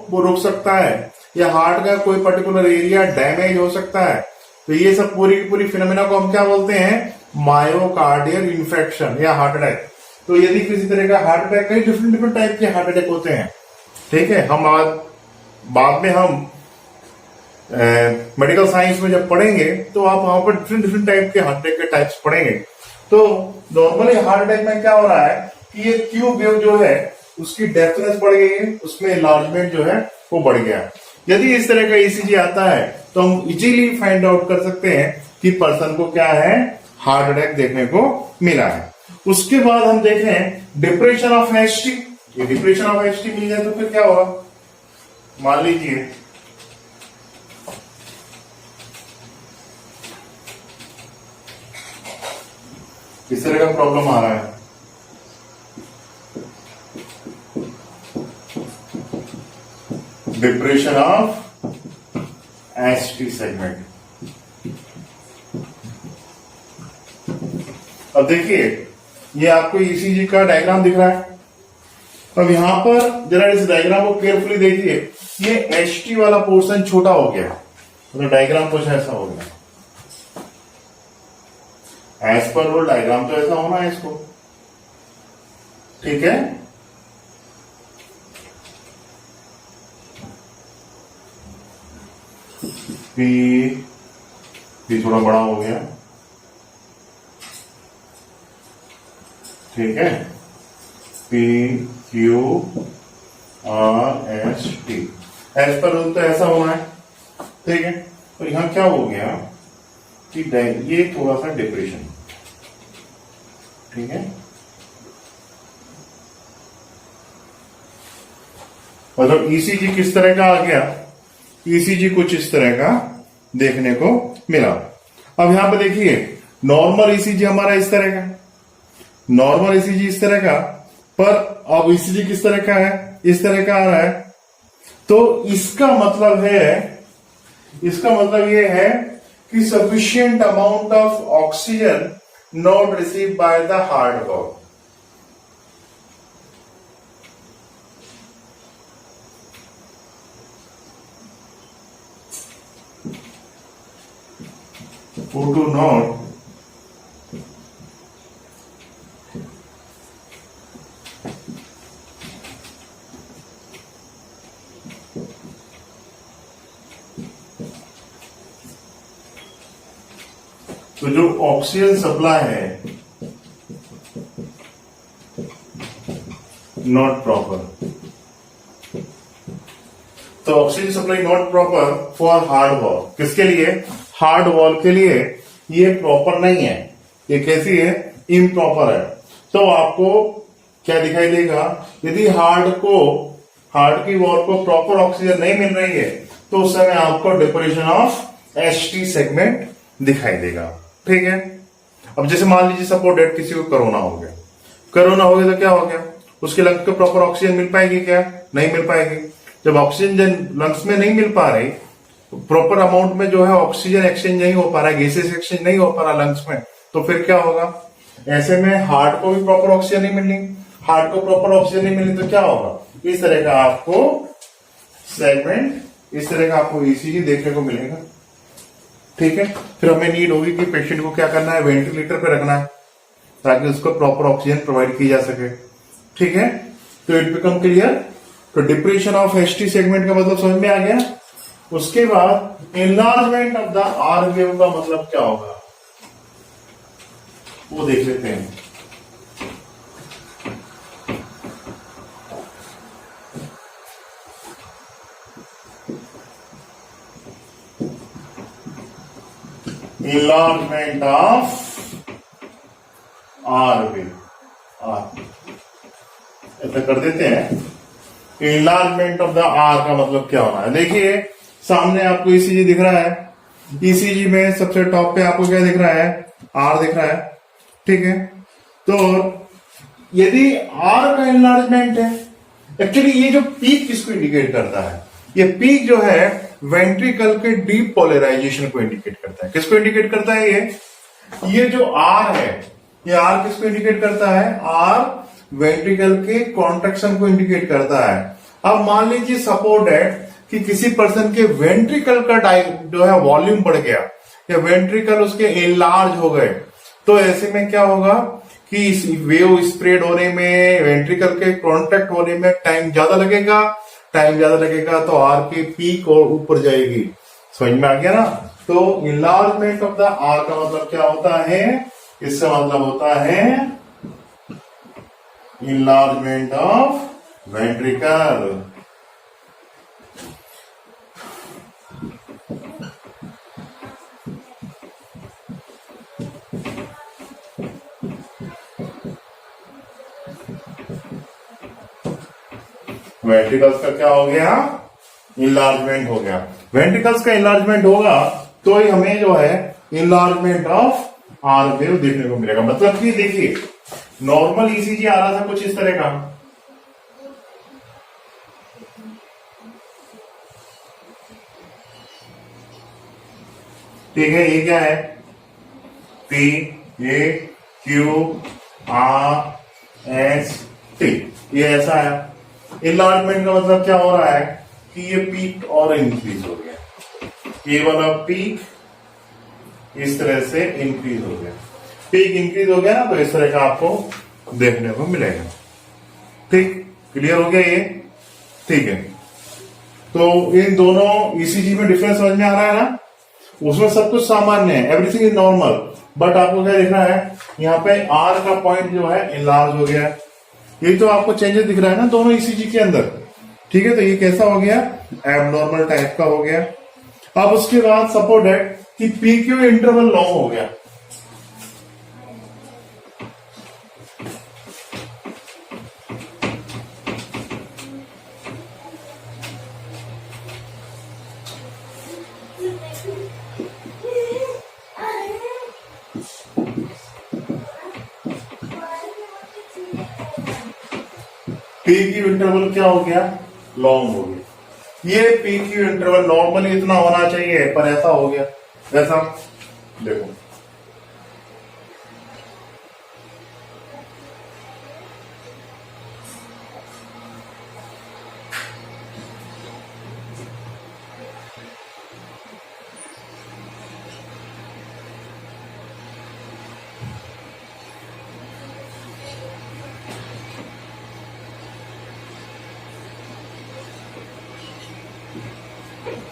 वो रुक सकता है या हार्ट का कोई पर्टिकुलर एरिया डैमेज हो सकता है। तो ये सब पूरी की पूरी फिनोमेना को हम क्या बोलते हैं, मायोकार्डियल इन्फेक्शन या हार्ट अटैक। तो यदि किसी तरह का हार्ट अटैक, कई डिफरेंट डिफरेंट टाइप के हार्ट अटैक होते हैं, ठीक है। हम आज बाद में हम मेडिकल साइंस में जब पढ़ेंगे तो आप वहां पर डिफरेंट डिफरेंट टाइप के हार्ट अटैक के टाइप्स पढ़ेंगे। तो नॉर्मली हार्ट अटैक में क्या हो रहा है कि ये ट्यूब वेव जो है उसकी डेप्थनेस बढ़ गई है, उसमें एनलार्जमेंट जो है वो बढ़ गया। यदि इस तरह का ईसीजी आता है तो हम इजीली फाइंड आउट कर सकते हैं कि पर्सन को क्या है, हार्ट अटैक देखने को मिला है। उसके बाद हम देखें डिप्रेशन ऑफ एचटी। ये डिप्रेशन ऑफ एचटी मिल जाए तो फिर क्या होगा, मान लीजिए किस तरह का प्रॉब्लम आ रहा है, डिप्रेशन ऑफ एचटी सेगमेंट। अब देखिए ये आपको ईसीजी का डायग्राम दिख रहा है। अब यहां पर जरा इस डायग्राम को केयरफुली देखिए, ये एचटी वाला पोर्शन छोटा हो गया, मतलब डायग्राम कुछ ऐसा हो गया। एज पर रूल डायग्राम तो ऐसा होना है इसको, ठीक है। पी थोड़ा बड़ा हो गया, ठीक है। P Q R S T, as per rule तो ऐसा होना है, ठीक है। और यहां क्या हो गया कि ये थोड़ा सा डिप्रेशन, ठीक है। मतलब ईसीजी किस तरह का आ गया, ईसीजी कुछ इस तरह का देखने को मिला। अब यहां पे देखिए नॉर्मल ईसीजी हमारा इस तरह का, नॉर्मल ईसीजी इस तरह का, पर अब ईसीजी किस तरह का है, इस तरह का आ रहा है। तो इसका मतलब ये है कि sufficient amount of oxygen not receive by the heart wall. O2 not तो जो ऑक्सीजन सप्लाई है नॉट प्रॉपर, तो oxygen supply not proper for hard wall. किसके लिए, हार्ड वॉल के लिए ये प्रॉपर नहीं है, ये कैसी है, इम्प्रॉपर है। तो आपको क्या दिखाई देगा, यदि हार्ट की वॉल को प्रॉपर ऑक्सीजन नहीं मिल रही है तो उस समय आपको डिप्रेशन ऑफ एचटी सेगमेंट दिखाई देगा, ठीक है। अब जैसे मान लीजिए सपोज डेट किसी को कोरोना हो गया तो क्या हो गया, उसके लंग्स को प्रॉपर ऑक्सीजन मिल पाएगी क्या, नहीं मिल पाएगी। जब ऑक्सीजन लंग्स में नहीं मिल पा रही, प्रॉपर अमाउंट में जो है ऑक्सीजन एक्सचेंज नहीं हो पा रहा है, गैसेस एक्सचेंज नहीं हो पा रहा लंग्स में, तो फिर क्या होगा, ऐसे में हार्ट को भी प्रॉपर ऑक्सीजन नहीं मिलनी, हार्ट को प्रॉपर ऑक्सीजन नहीं मिलनी तो क्या होगा, इस तरह का आपको सेगमेंट, इस तरह का आपको ईसीजी देखने को मिलेगा, ठीक है। फिर हमें नीड होगी कि पेशेंट को क्या करना है, वेंटिलेटर पे रखना है ताकि उसको प्रॉपर ऑक्सीजन प्रोवाइड की जा सके, ठीक है। तो इट बिकम क्लियर। तो डिप्रेशन ऑफ एचटी सेगमेंट का मतलब समझ में आ गया। उसके बाद enlargement of the R wave का मतलब क्या होगा वो देख लेते हैं। enlargement of आर वेव, ऐसा कर देते हैं। enlargement of the आर का मतलब क्या होना है, देखिए सामने आपको ईसीजी दिख रहा है, ईसीजी में सबसे टॉप पे आपको क्या दिख रहा है, आर दिख रहा है, ठीक है। तो यदि आर का एनलार्जमेंट है, एक्चुअली ये जो पीक किसको इंडिकेट करता है, ये पीक जो है वेंट्रिकल के डीप पोलराइजेशन को इंडिकेट करता है। किसको इंडिकेट करता है? ये जो आर है, ये आर किसको इंडिकेट करता है? आर वेंट्रिकल के कॉन्ट्रैक्शन को इंडिकेट करता है। अब मान लीजिए सपोर्ट है कि किसी पर्सन के वेंट्रिकल का जो है वॉल्यूम बढ़ गया या वेंट्रिकल उसके इनलार्ज हो गए, तो ऐसे में क्या होगा कि इस वेव स्प्रेड होने में, वेंट्रिकल के कॉन्ट्रैक्ट होने में टाइम ज्यादा लगेगा। टाइम ज्यादा लगेगा तो आर की पीक और ऊपर जाएगी। समझ में आ गया ना? तो इनलार्जमेंट ऑफ द आर का मतलब क्या होता है? इसका मतलब होता है इनलार्जमेंट ऑफ वेंट्रिकल। वेंट्रिकल्स का क्या हो गया? इनलार्जमेंट हो गया। वेंट्रिकल्स का इनलार्जमेंट होगा तो ही हमें जो है इनलार्जमेंट ऑफ आर वेव देखने को मिलेगा। मतलब कि देखिए, नॉर्मल ईसीजी आ रहा था कुछ इस तरह का, ठीक है। ये क्या है? P A Q R S T, ये ऐसा है। इनलार्जमेंट का मतलब क्या हो रहा है कि ये पीक और इंक्रीज हो गया। ये वाला पीक इस तरह से इंक्रीज हो गया। पीक इंक्रीज हो गया ना, तो इस तरह का आपको देखने को मिलेगा। ठीक, क्लियर हो गया ये? ठीक है। तो इन दोनों ईसीजी में डिफरेंस समझ में आ रहा है ना? उसमें सब कुछ सामान्य है, एवरीथिंग इज नॉर्मल, बट आपको क्या दिख रहा है? यहाँ पे आर का पॉइंट जो है इनलार्ज हो गया। ये तो आपको चेंजेस दिख रहा है ना दोनों ईसीजी के अंदर, ठीक है। तो ये कैसा हो गया? एबनॉर्मल टाइप का हो गया। अब उसके बाद सपोर्ट है कि पीक्यू इंटरवल लॉन्ग हो गया। पीक्यू इंटरवल क्या हो गया? लॉन्ग हो गया। ये पीक्यू इंटरवल नॉर्मली इतना होना चाहिए, पर ऐसा हो गया। जैसा देखो,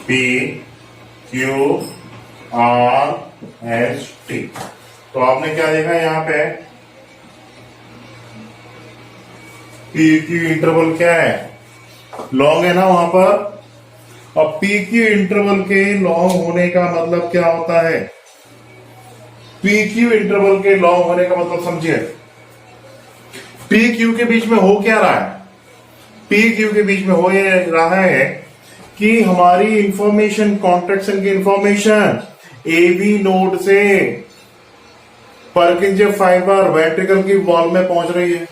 P Q R S T. तो आपने क्या देखा यहां पे? पी क्यू इंटरवल क्या है? लॉन्ग है ना वहां पर। अब पी क्यू इंटरवल के लॉन्ग होने का मतलब क्या होता है? पी क्यू इंटरवल के लॉन्ग होने का मतलब समझिए, पी क्यू के बीच में हो क्या रहा है? पी क्यू के बीच में हो ये रहा है कि हमारी इंफॉर्मेशन, कॉन्ट्रैक्शन की इंफॉर्मेशन एबी नोड से पर्किंजे फाइबर वेंट्रिकल की वॉल में पहुंच रही है।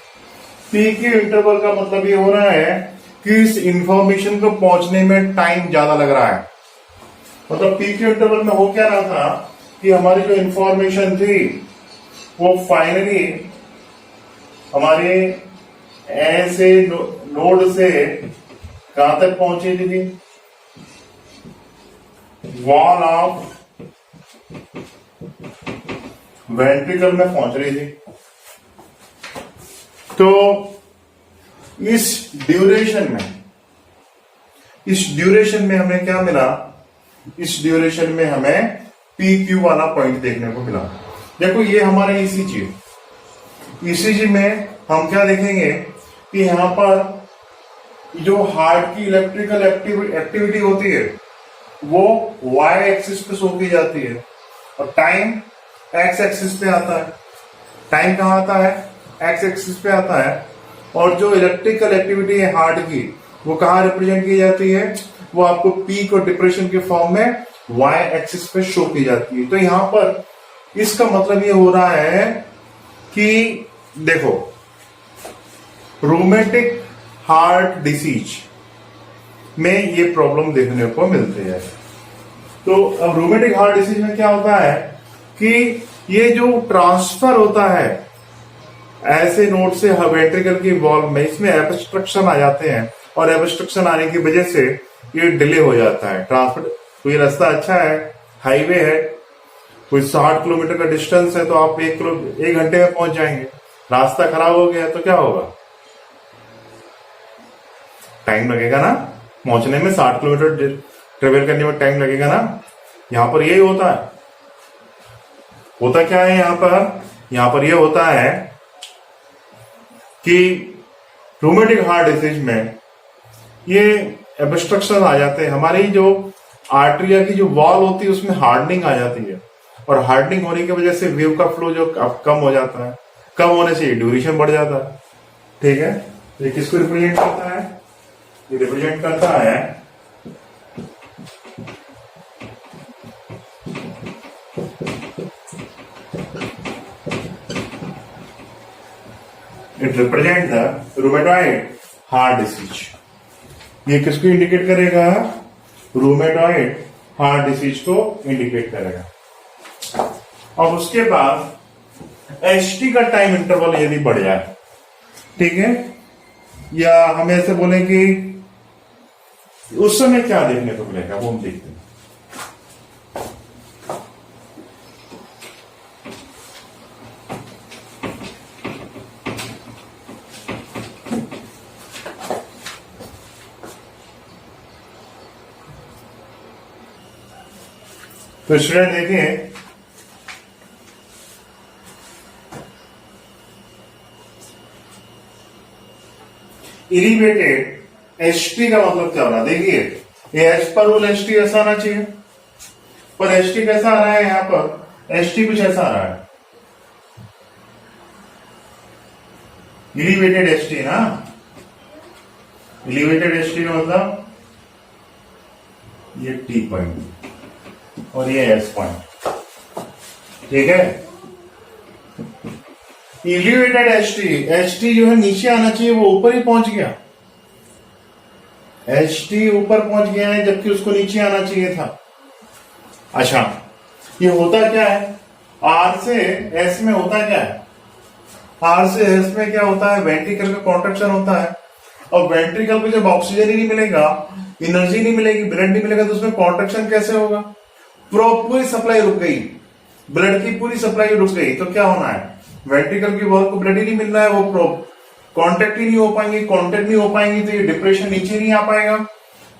पी क्यू इंटरवल का मतलब ये हो रहा है कि इस इंफॉर्मेशन को पहुंचने में टाइम ज्यादा लग रहा है। मतलब पी क्यू इंटरवल में हो क्या रहा था कि हमारी जो इंफॉर्मेशन थी वो फाइनली हमारे ऐसे नोड से कहां तक पहुंची थी? वॉल ऑफ वेंट्रिकल में पहुंच रही थी। तो इस ड्यूरेशन में हमें क्या मिला? इस ड्यूरेशन में हमें पी क्यू वाला पॉइंट देखने को मिला। देखो ये हमारा ईसीजी में हम क्या देखेंगे कि यहां पर जो हार्ट की इलेक्ट्रिकल एक्टिविटी होती है वो वाई एक्सिस पे शो की जाती है और टाइम एक्स एक्सिस पे आता है। टाइम कहां आता है? एक्स एक्सिस पे आता है। और जो इलेक्ट्रिकल एक्टिविटी है हार्ट की वो कहां रिप्रेजेंट की जाती है? वो आपको पीक और डिप्रेशन के फॉर्म में वाई एक्सिस पे शो की जाती है। तो यहां पर इसका मतलब ये हो रहा है कि देखो, रोमेटिक हार्ट डिसीज में ये प्रॉब्लम देखने को मिलती है। तो अब रूमेटिक हार्ट डिसीज में क्या होता है कि ये जो ट्रांसफर होता है ऐसे नोड से वेंट्रिकल की वॉल में, इसमें एब्स्ट्रक्शन आ जाते हैं और एब्स्ट्रक्शन आने की वजह से ये डिले हो जाता है ट्रांसफर। कोई रास्ता अच्छा है, हाईवे है, कोई 60 किलोमीटर का डिस्टेंस है तो आप 1 घंटे में पहुंच जाएंगे। रास्ता खराब हो गया तो क्या होगा, टाइम लगेगा ना पहुंचने में, 60 किलोमीटर ट्रेवल करने में टाइम लगेगा ना। यहां पर यही होता है। होता क्या है यहां पर यह होता है कि रूमेटिक हार्ट डिसीज में ये ऑब्स्ट्रक्शन आ जाते हैं, हमारी जो आर्टरिया की जो वॉल होती है उसमें हार्डनिंग आ जाती है, और हार्डनिंग होने की वजह से वेव का फ्लो जो कम हो जाता है, कम होने से ड्यूरेशन बढ़ जाता है। ठीक है, ये किसको रिप्रेजेंट करता है, ये रिप्रेजेंट करता है it represent the rheumatoid heart disease. ये किसको इंडिकेट करेगा, रूमेटॉइड हार्ट डिसीज को इंडिकेट करेगा। और उसके बाद एचटी का टाइम इंटरवल यदि बढ़ जाए, ठीक है, या हम ऐसे बोले कि उस समय क्या देखने को मिलेगा वो हम देखते हैं। तो स्टूडेंट देखिए, इलिवेटेड एचटी का मतलब क्या हो रहा है, देखिए ये एच पर रूल एचटी ऐसा आना चाहिए, पर एचटी कैसा आ रहा है, यहां पर एचटी कुछ ऐसा आ रहा है, इलिवेटेड एचटी ना, इलिवेटेड एचटी का मतलब ये टी पॉइंट और ये एस पॉइंट। ठीक है, इलिवेटेड एचटी जो है नीचे आना चाहिए, वो ऊपर ही पहुंच गया, एचटी ऊपर पहुंच गया है जबकि उसको नीचे आना चाहिए था। अच्छा, ये होता क्या है, आर से एस में होता क्या है, आर से एस में क्या होता है, वेंट्रिकल का कॉन्ट्रैक्शन होता है, और वेंट्रिकल को जब ऑक्सीजन ही नहीं मिलेगा, एनर्जी नहीं मिलेगी, ब्लड नहीं मिलेगा, तो उसमें कॉन्ट्रैक्शन कैसे होगा, पूरी सप्लाई रुक गई, ब्लड की पूरी सप्लाई रुक गई, तो क्या होना है, वेंट्रिकल की वॉल को ब्लड ही नहीं मिल रहा है, वो कांटेक्ट ही नहीं हो पाएंगे, कांटेक्ट नहीं हो पाएंगे तो ये डिप्रेशन नीचे नहीं आ पाएगा।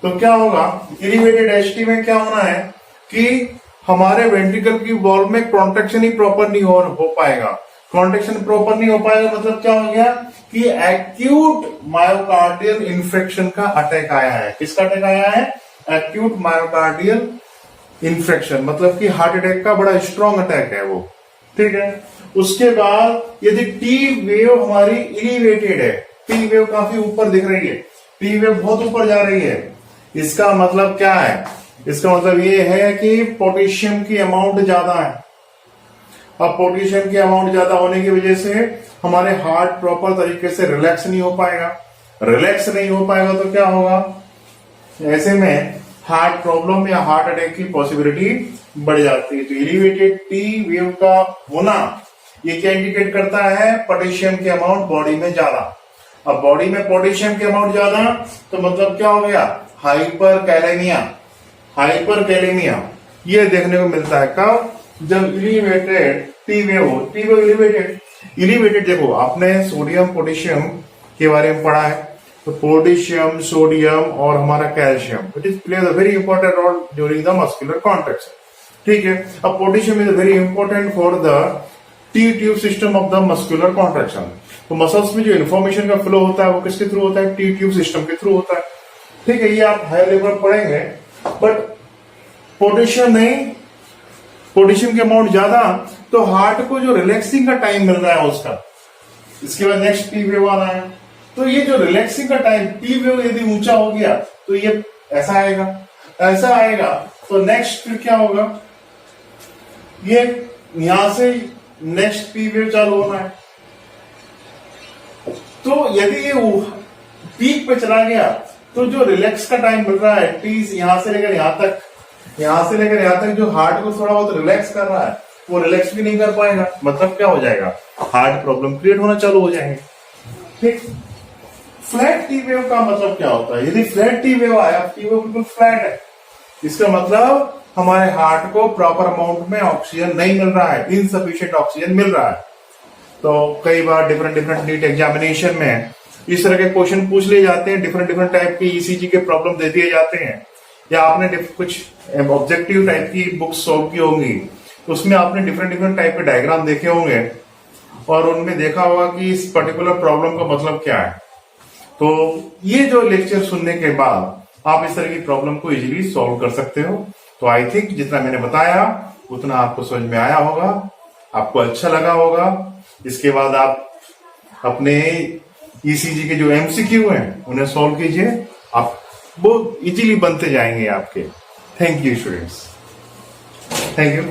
तो क्या होगा, एलिवेटेड एचटी में क्या होना है कि हमारे वेंट्रिकल की वॉल में कॉन्ट्रैक्शन ही प्रॉपर नहीं हो पाएगा, कॉन्ट्रैक्शन प्रॉपर नहीं हो पाएगा, मतलब क्या हो गया कि एक्यूट मायोकार्डियल इन्फेक्शन का अटैक आया है। किसका अटैक आया है, एक्यूट मायोकार्डियल इन्फेक्शन, मतलब कि हार्ट अटैक का बड़ा स्ट्रॉन्ग अटैक है वो। ठीक है, उसके बाद यदि टी वेव हमारी इलिवेटेड है, टी वेव काफी ऊपर दिख रही है, टी वेव बहुत ऊपर जा रही है, इसका मतलब क्या है, इसका मतलब ये है कि पोटेशियम की अमाउंट ज्यादा है। अब पोटेशियम की अमाउंट ज्यादा होने की वजह से हमारे हार्ट प्रॉपर तरीके से रिलैक्स नहीं हो पाएगा, रिलैक्स नहीं हो पाएगा तो क्या होगा, ऐसे में हार्ट प्रॉब्लम या हार्ट अटैक की पॉसिबिलिटी बढ़ जाती है। तो एलिवेटेड टी वेव का होना ये क्या इंडिकेट करता है, पोटेशियम की अमाउंट बॉडी में ज्यादा। अब बॉडी में पोटेशियम की अमाउंट ज्यादा तो मतलब क्या हो गया, हाइपर कैलेमिया, हाइपर कैलेमिया ये देखने को मिलता है कब, जब इलिवेटेड टी वेव हो, टी वेव इलिवेटेड देखो आपने सोडियम पोटेशियम के बारे में पढ़ा है, तो पोटेशियम, सोडियम और हमारा calcium it is plays a very important role during the muscular contraction. ठीक है, अब potassium is very important for the T tube system of the muscular contraction. तो मसल्स में जो इन्फॉर्मेशन का फ्लो होता है वो किसके थ्रू होता है, टी ट्यूब सिस्टम के थ्रू होता है। ठीक है, ये आप हाई लेवल पढ़ेंगे, बट पोटेशियम नहीं, पोटेशियम की अमाउंट ज्यादा, तो हार्ट को जो रिलैक्सिंग का टाइम मिल रहा है उसका, इसके बाद नेक्स्ट टी वेव आ रहा है, तो ये जो रिलैक्सिंग का टाइम टी वेव यदि ऊंचा हो गया तो ये ऐसा आएगा, ऐसा आएगा, तो नेक्स्ट फिर क्या होगा, ये यहां से नेक्स्ट टी वेव चालू होना है। तो यदि ये पीक पे चला गया तो जो रिलैक्स का टाइम मिल रहा है एटलीस्ट यहां से लेकर यहां तक जो हार्ट को थोड़ा बहुत रिलैक्स कर रहा है वो रिलैक्स भी नहीं कर पाएगा, मतलब क्या हो जाएगा, हार्ट प्रॉब्लम क्रिएट होना चालू हो जाएंगे। ठीक। फ्लैट टी वेव का मतलब क्या होता है? यदि फ्लैट टी वेव आया, टी वेव बिल्कुल फ्लैट है, इसका मतलब हमारे हार्ट को प्रॉपर अमाउंट में ऑक्सीजन नहीं मिल रहा है, इनसफिशिएंट ऑक्सीजन मिल रहा है। तो कई बार डिफरेंट नीट एग्जामिनेशन में इस तरह के क्वेश्चन पूछ लिए जाते हैं, डिफरेंट टाइप के ईसीजी के प्रॉब्लम दे दिए जाते हैं, या आपने कुछ ऑब्जेक्टिव टाइप की बुक्स सॉल्व की होंगी, तो उसमें आपने डिफरेंट टाइप के डायग्राम देखे होंगे और उनमें देखा होगा कि इस पर्टिकुलर प्रॉब्लम का मतलब क्या है। तो ये जो लेक्चर सुनने के बाद आप इस तरह की प्रॉब्लम को इजीली सॉल्व कर सकते हो। तो आई थिंक जितना मैंने बताया उतना आपको समझ में आया होगा, आपको अच्छा लगा होगा। इसके बाद आप अपने ईसीजी के जो एमसीक्यू हैं उन्हें सॉल्व कीजिए, आप बहुत इजीली बनते जाएंगे आपके। Thank you students, thank you.